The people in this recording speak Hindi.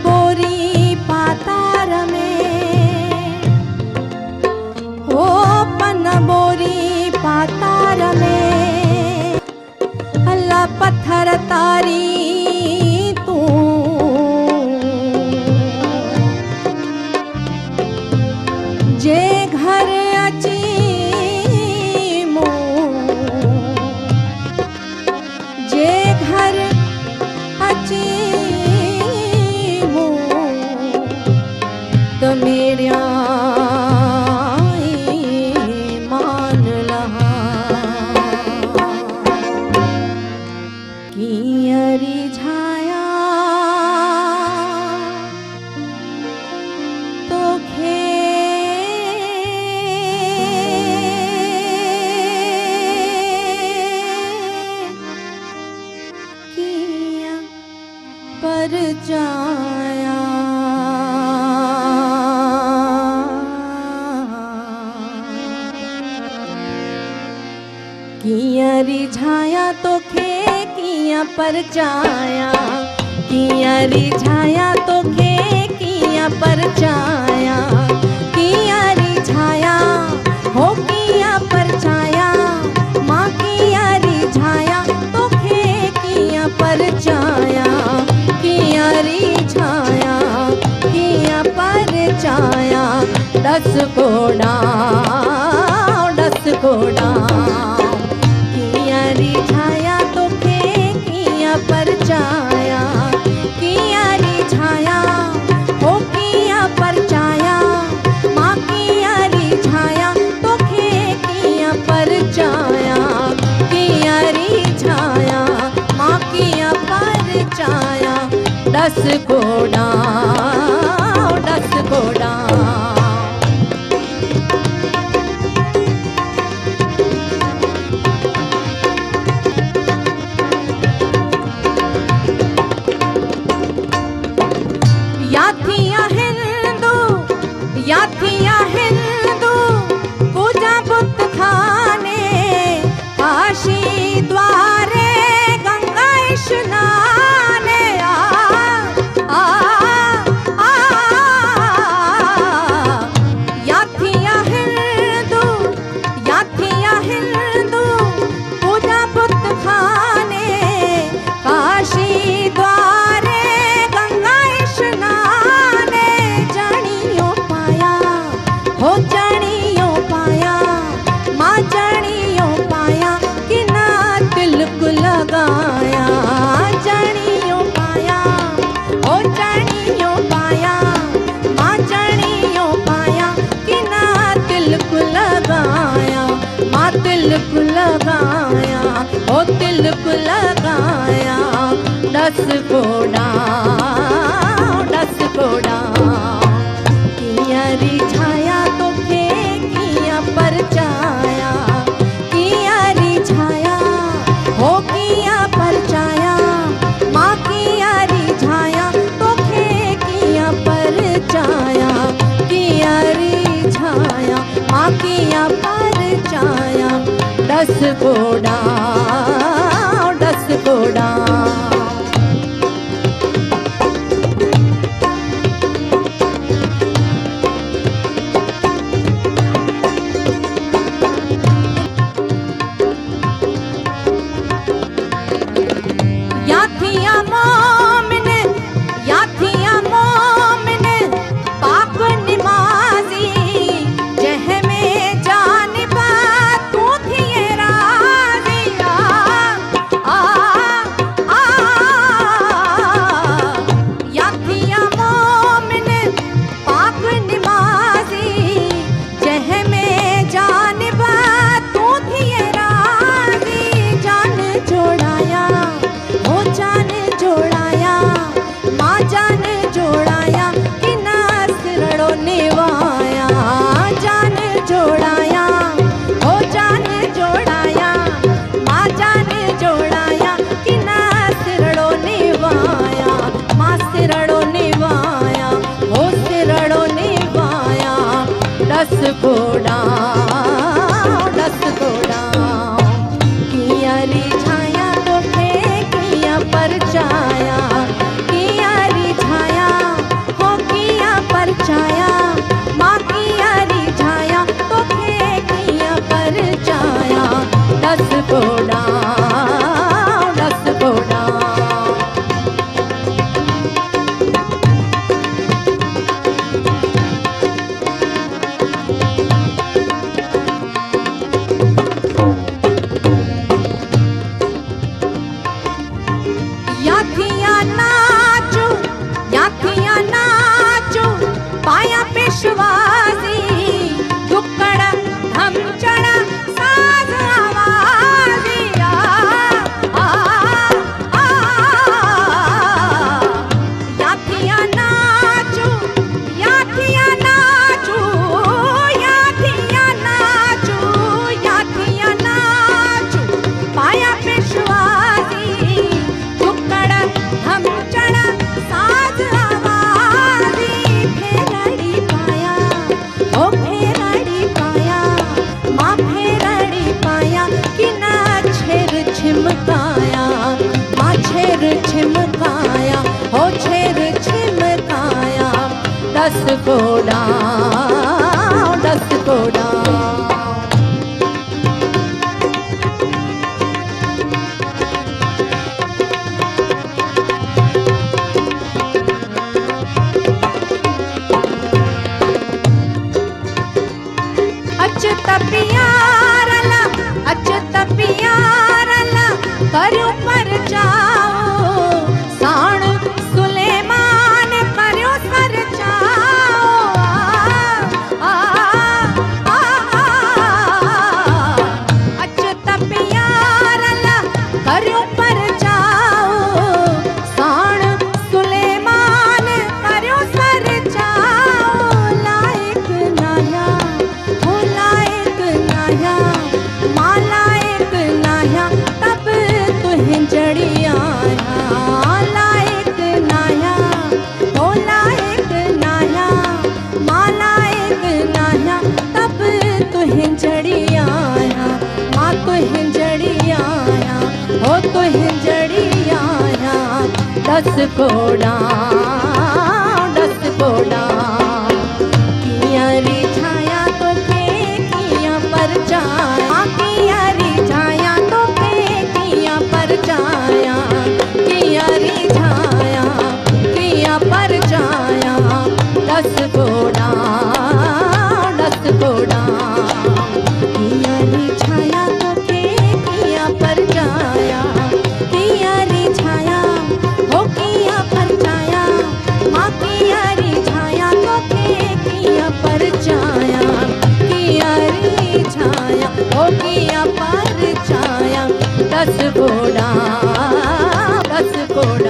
बोरी पातार में हो पन बोरी पातार में अल्लाह पत्थर तारी तू जे घर अची मो जे घर अची मेरा मान लहा कियरी झाया तो खे किया पर जाया किया रिझाया तो खे किया परचाया किया रिझाया तो खे किया परचाया किया रिझाया हो किया परचाया माँ किया रिझाया तो खे किया परचाया किया रिझाया किया परचाया 10 घोड़ा 10 घोड़ा रिझाया तो खे किया परचाया किया रिझाया हो किया परचाया माँ किया रिझाया तो खे किया परचाया किया रिझाया माँ किया परचाया 10 घोड़ा 10 घोड़ा याथिया हिंदू पूजा बुत खाने काशी द्वारे गंगा स्नाने याथिया हिंदू पूजा बुत खाने काशी द्वारे गंगा स्नाने जानियो हो जानियो पाया माँ जानियो पाया कि ना तिलक लगाया जानियो पाया हो जानियो पाया माँ जानियो पाया कि ना तिलक लगाया माँ तिलक लगाया हो तिलक लगाया 10 घोड़ा 10 घोड़ा किया रिझाया तो खे किया परचाया किया रिझाया हो किया परचाया माँ किया रिझाया तो खे किया परचाया किया रिझाया माँ किया परचाया 10 घोड़ा 10 घोड़ा पाक निमाजी जह में जान बात तू थी राजिया घोड़ा 10 घोड़ा परचाया माँ की रिझाया तो किया परचाया। 10 कोड़ा 10 कोड़ा याथिया नाचो पाया पेशवाजी दुक्कड़ धमचड़ साज आवाजी आ आ आ याथिया नाचो याथिया नाचो याथिया नाचो याथिया नाचो पाया पेशवाजी दुक्कड़ धमचड़ साज आवाजी। फेरड़ी पाया ओ फेरड़ी पाया माँ फेरड़ी पाया कि ना छेर छिमकाया माँ छेर छिमकाया हो छेर छिमकाया। 10 कोड़ा 10 कोड़ा अच्युत प्यारला अच्युत प्यारला करो पर जाओ साण सुलेमान करो सर जाओ। आ आ अच्युत प्यारला करो पर जाओ साण सुलेमान करो सर जाओ। लायक नाया हो लायक नाया माँ लायक नाया तब तुहें जड़ी आया। लायक नाया हो लायक नाया माँ लायक नाया तब तुहें जड़ी आया। माँ तुहें जड़ी आया हो तुहें जड़ी आया। 10 कोड़ा 10 कोड़ा किया रिझाया तो किया परचाया किया रिझाया तो किया परचाया किया रिझाया किया परचाया। 10 कोड़ा 10 कोड़ा किया रिझाया तो किया परचाया किया रिझाया हो किया परचाया माँ किया रिझाया तो किया परचाया किया रिझाया हो किया परचाया। 10 कोड़ा 10 कोड़ा